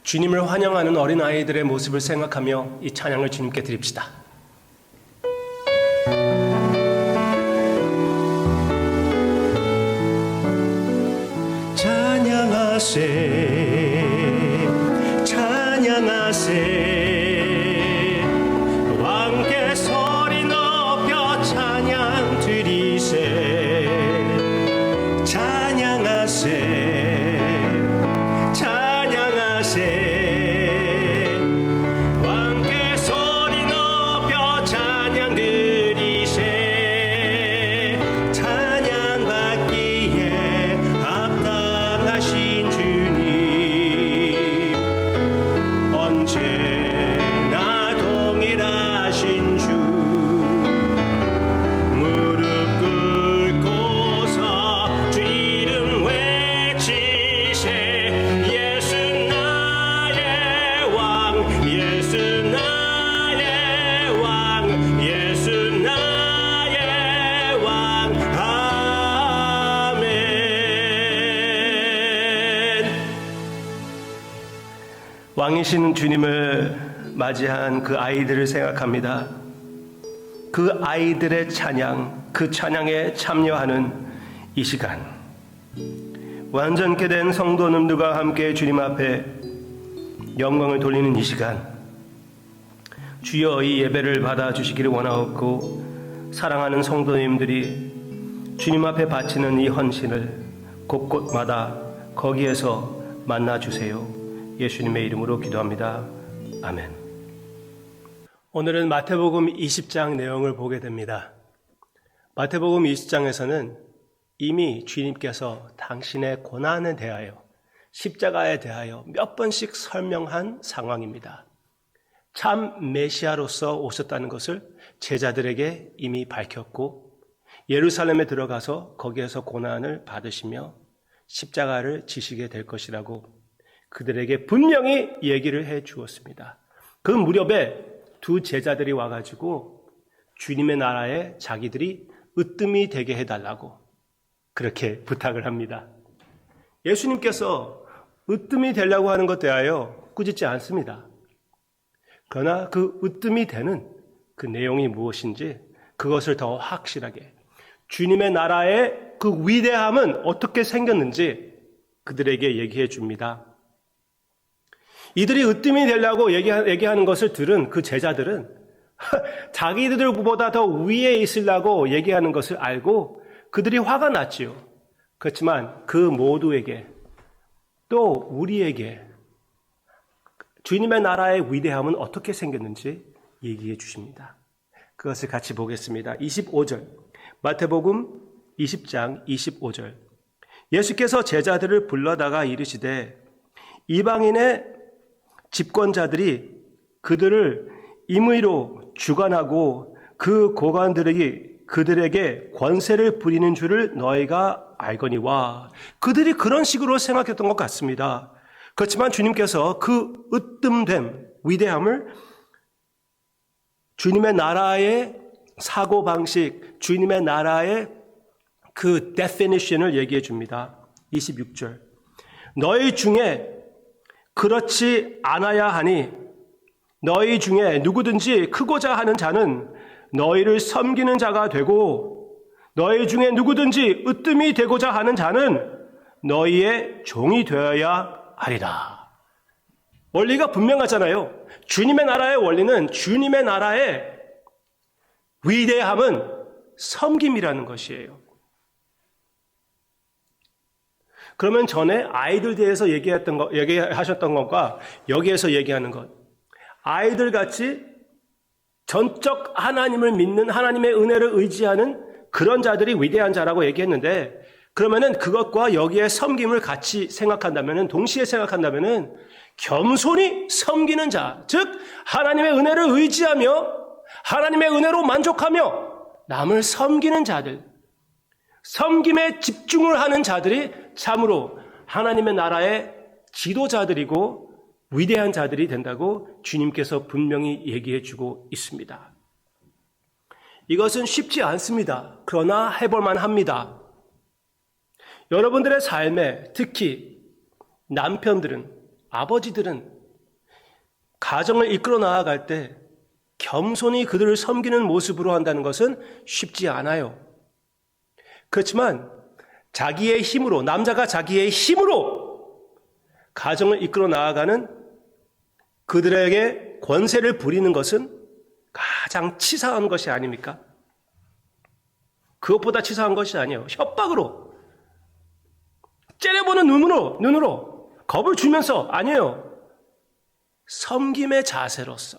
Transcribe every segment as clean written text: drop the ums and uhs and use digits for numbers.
주님을 환영하는 어린아이들의 모습을 생각하며 이 찬양을 주님께 드립시다. 찬양하세 찬양하세 왕께 소리 높여 찬양 드리세 찬양하세 찬양하세 왕께 소리 높여 찬양 드리세 찬양받기에 합당하신 주님 언제나 동일하신 주 무릎 꿇고서 주 이름 외치세 예수 나의 왕 예수 나의 왕 예수 나의 왕 아멘. 왕이신 주님을 맞이한 그 아이들을 생각합니다. 그 아이들의 찬양, 그 찬양에 참여하는 이 시간, 완전케 된 성도님들과 함께 주님 앞에 영광을 돌리는 이 시간, 주여 이 예배를 받아주시기를 원하옵고 사랑하는 성도님들이 주님 앞에 바치는 이 헌신을 곳곳마다 거기에서 만나주세요. 예수님의 이름으로 기도합니다. 아멘. 오늘은 마태복음 20장 내용을 보게 됩니다. 마태복음 20장에서는 이미 주님께서 당신의 고난에 대하여 십자가에 대하여 몇 번씩 설명한 상황입니다. 참 메시아로서 오셨다는 것을 제자들에게 이미 밝혔고 예루살렘에 들어가서 거기에서 고난을 받으시며 십자가를 지시게 될 것이라고 그들에게 분명히 얘기를 해 주었습니다. 그 무렵에 두 제자들이 와가지고 주님의 나라에 자기들이 으뜸이 되게 해달라고 그렇게 부탁을 합니다. 예수님께서 으뜸이 되려고 하는 것 대하여 꾸짖지 않습니다. 그러나 그 으뜸이 되는 그 내용이 무엇인지 그것을 더 확실하게 주님의 나라의 그 위대함은 어떻게 생겼는지 그들에게 얘기해 줍니다. 이들이 으뜸이 되려고 얘기하는 것을 들은 그 제자들은 자기들보다 더 위에 있으려고 얘기하는 것을 알고 그들이 화가 났지요. 그렇지만 그 모두에게 또 우리에게 주님의 나라의 위대함은 어떻게 생겼는지 얘기해 주십니다. 그것을 같이 보겠습니다. 25절 마태복음 20장 25절 예수께서 제자들을 불러다가 이르시되 이방인의 집권자들이 그들을 임의로 주관하고 그 고관들이 그들에게 권세를 부리는 줄을 너희가 알거니와 그들이 그런 식으로 생각했던 것 같습니다. 그렇지만 주님께서 그 으뜸됨 위대함을 주님의 나라의 사고방식, 주님의 나라의 그 definition을 얘기해 줍니다. 26절 너희 중에 그렇지 않아야 하니 너희 중에 누구든지 크고자 하는 자는 너희를 섬기는 자가 되고 너희 중에 누구든지 으뜸이 되고자 하는 자는 너희의 종이 되어야 하리라. 원리가 분명하잖아요. 주님의 나라의 원리는 주님의 나라의 위대함은 섬김이라는 것이에요. 그러면 전에 아이들 대해서 얘기하셨던 것과 여기에서 얘기하는 것. 아이들 같이 전적 하나님을 믿는 하나님의 은혜를 의지하는 그런 자들이 위대한 자라고 얘기했는데 그러면은 그것과 여기에 섬김을 같이 생각한다면은 동시에 생각한다면은 겸손히 섬기는 자, 즉 하나님의 은혜를 의지하며 하나님의 은혜로 만족하며 남을 섬기는 자들, 섬김에 집중을 하는 자들이 참으로 하나님의 나라의 지도자들이고 위대한 자들이 된다고 주님께서 분명히 얘기해 주고 있습니다. 이것은 쉽지 않습니다. 그러나 해볼만 합니다. 여러분들의 삶에 특히 남편들은 아버지들은 가정을 이끌어 나아갈 때 겸손히 그들을 섬기는 모습으로 한다는 것은 쉽지 않아요. 그렇지만 자기의 힘으로, 남자가 자기의 힘으로 가정을 이끌어 나아가는 그들에게 권세를 부리는 것은 가장 치사한 것이 아닙니까? 그것보다 치사한 것이 아니에요. 협박으로, 째려보는 눈으로 겁을 주면서, 아니에요. 섬김의 자세로서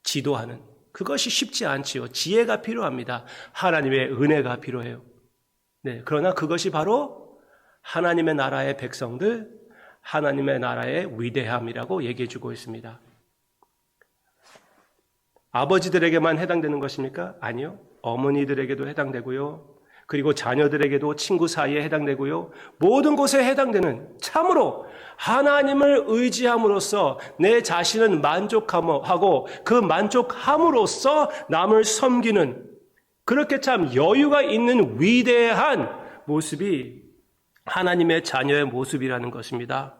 지도하는, 그것이 쉽지 않지요. 지혜가 필요합니다. 하나님의 은혜가 필요해요. 네, 그러나 그것이 바로 하나님의 나라의 백성들, 하나님의 나라의 위대함이라고 얘기해 주고 있습니다. 아버지들에게만 해당되는 것입니까? 아니요. 어머니들에게도 해당되고요. 그리고 자녀들에게도, 친구 사이에 해당되고요. 모든 곳에 해당되는, 참으로 하나님을 의지함으로써 내 자신은 만족하고 그 만족함으로써 남을 섬기는, 그렇게 참 여유가 있는 위대한 모습이 하나님의 자녀의 모습이라는 것입니다.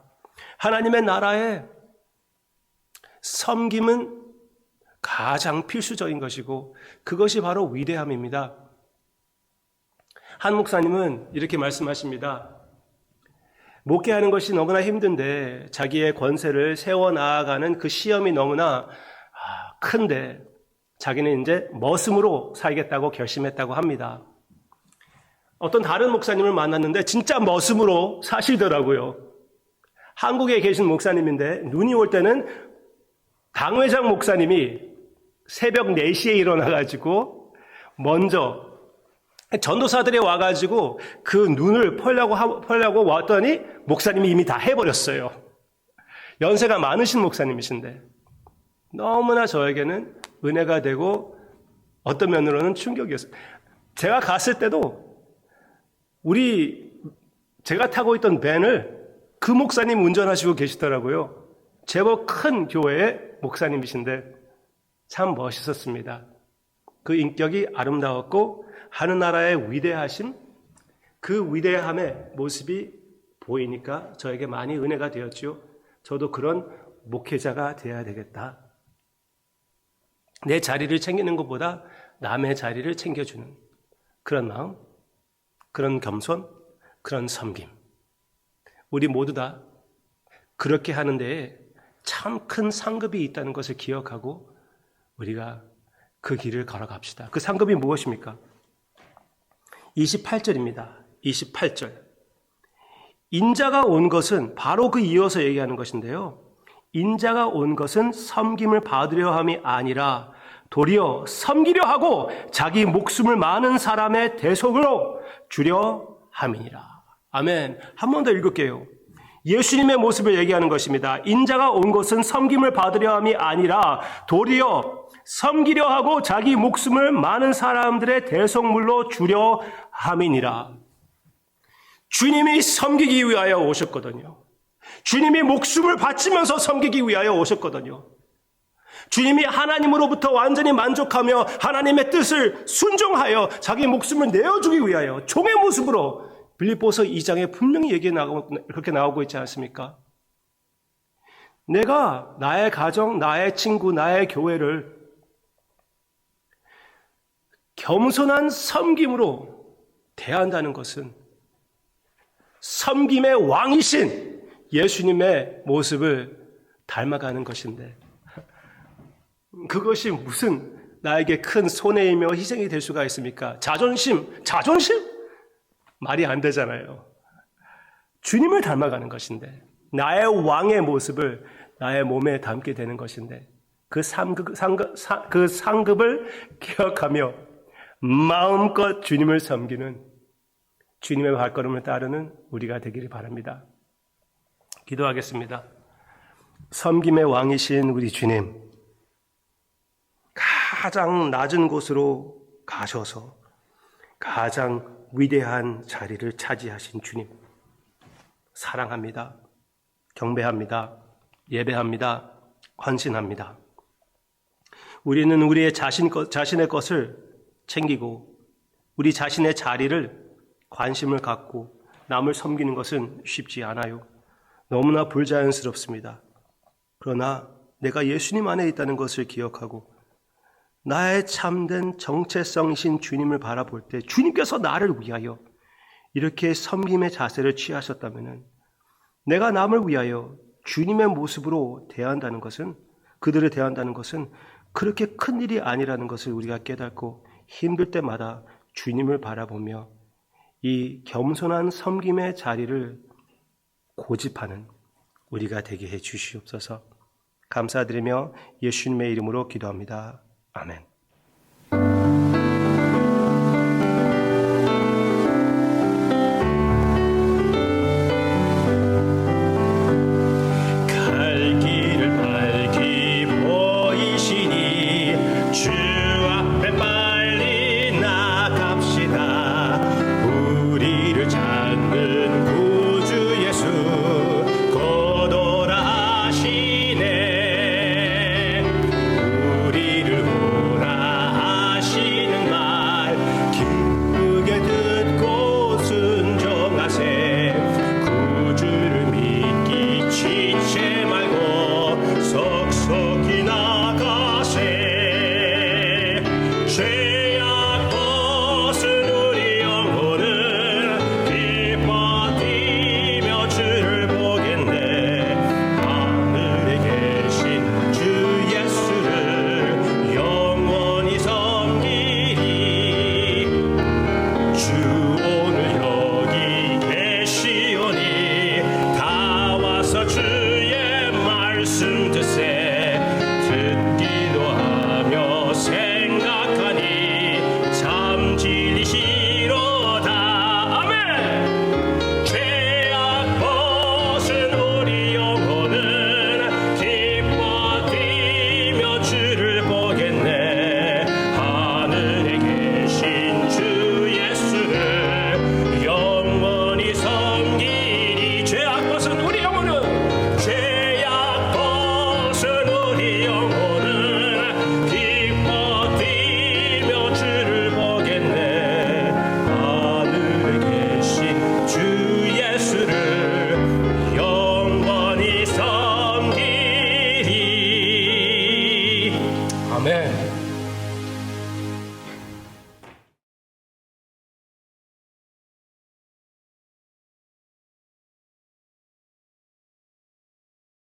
하나님의 나라의 섬김은 가장 필수적인 것이고 그것이 바로 위대함입니다. 한 목사님은 이렇게 말씀하십니다. 목회하는 것이 너무나 힘든데 자기의 권세를 세워나가는 그 시험이 너무나 큰데 자기는 이제 머슴으로 살겠다고 결심했다고 합니다. 어떤 다른 목사님을 만났는데 진짜 머슴으로 사시더라고요. 한국에 계신 목사님인데 눈이 올 때는 당회장 목사님이 새벽 4시에 일어나가지고 먼저 전도사들이 와가지고 그 눈을 펄려고 왔더니 목사님이 이미 다 해버렸어요. 연세가 많으신 목사님이신데 너무나 저에게는 은혜가 되고 어떤 면으로는 충격이었어요. 제가 갔을 때도 제가 타고 있던 밴을 그 목사님 운전하시고 계시더라고요. 제법 큰 교회의 목사님이신데 참 멋있었습니다. 그 인격이 아름다웠고 하늘나라의 위대하심, 그 위대함의 모습이 보이니까 저에게 많이 은혜가 되었죠. 저도 그런 목회자가 되어야 되겠다. 내 자리를 챙기는 것보다 남의 자리를 챙겨주는 그런 마음, 그런 겸손, 그런 섬김. 우리 모두 다 그렇게 하는 데에 참 큰 상급이 있다는 것을 기억하고 우리가 그 길을 걸어갑시다. 그 상급이 무엇입니까? 28절입니다. 28절. 인자가 온 것은 바로 그 이어서 얘기하는 것인데요. 인자가 온 것은 섬김을 받으려 함이 아니라 도리어 섬기려 하고 자기 목숨을 많은 사람의 대속으로 주려 함이니라. 아멘. 한 번 더 읽을게요. 예수님의 모습을 얘기하는 것입니다. 인자가 온 것은 섬김을 받으려 함이 아니라 도리어 섬기려 하고 자기 목숨을 많은 사람들의 대속물로 주려 함이니라. 주님이 섬기기 위하여 오셨거든요. 주님이 목숨을 바치면서 섬기기 위하여 오셨거든요. 주님이 하나님으로부터 완전히 만족하며 하나님의 뜻을 순종하여 자기 목숨을 내어주기 위하여 종의 모습으로 빌립보서 2장에 분명히 그렇게 나오고 있지 않습니까? 내가 나의 가정, 나의 친구, 나의 교회를 겸손한 섬김으로 대한다는 것은 섬김의 왕이신 예수님의 모습을 닮아가는 것인데 그것이 무슨 나에게 큰 손해이며 희생이 될 수가 있습니까? 자존심? 말이 안 되잖아요. 주님을 닮아가는 것인데 나의 왕의 모습을 나의 몸에 담게 되는 것인데 그 상급을 기억하며 마음껏 주님을 섬기는 주님의 발걸음을 따르는 우리가 되기를 바랍니다. 기도하겠습니다. 섬김의 왕이신 우리 주님, 가장 낮은 곳으로 가셔서 가장 위대한 자리를 차지하신 주님, 사랑합니다. 경배합니다. 예배합니다. 헌신합니다. 우리는 우리의 자신의 것을 챙기고 우리 자신의 자리를 관심을 갖고 남을 섬기는 것은 쉽지 않아요. 너무나 불자연스럽습니다. 그러나 내가 예수님 안에 있다는 것을 기억하고 나의 참된 정체성이신 주님을 바라볼 때 주님께서 나를 위하여 이렇게 섬김의 자세를 취하셨다면 내가 남을 위하여 주님의 모습으로 대한다는 것은, 그들을 대한다는 것은 그렇게 큰 일이 아니라는 것을 우리가 깨닫고 힘들 때마다 주님을 바라보며 이 겸손한 섬김의 자리를 고집하는 우리가 되게 해 주시옵소서. 감사드리며 예수님의 이름으로 기도합니다. 아멘. 아멘.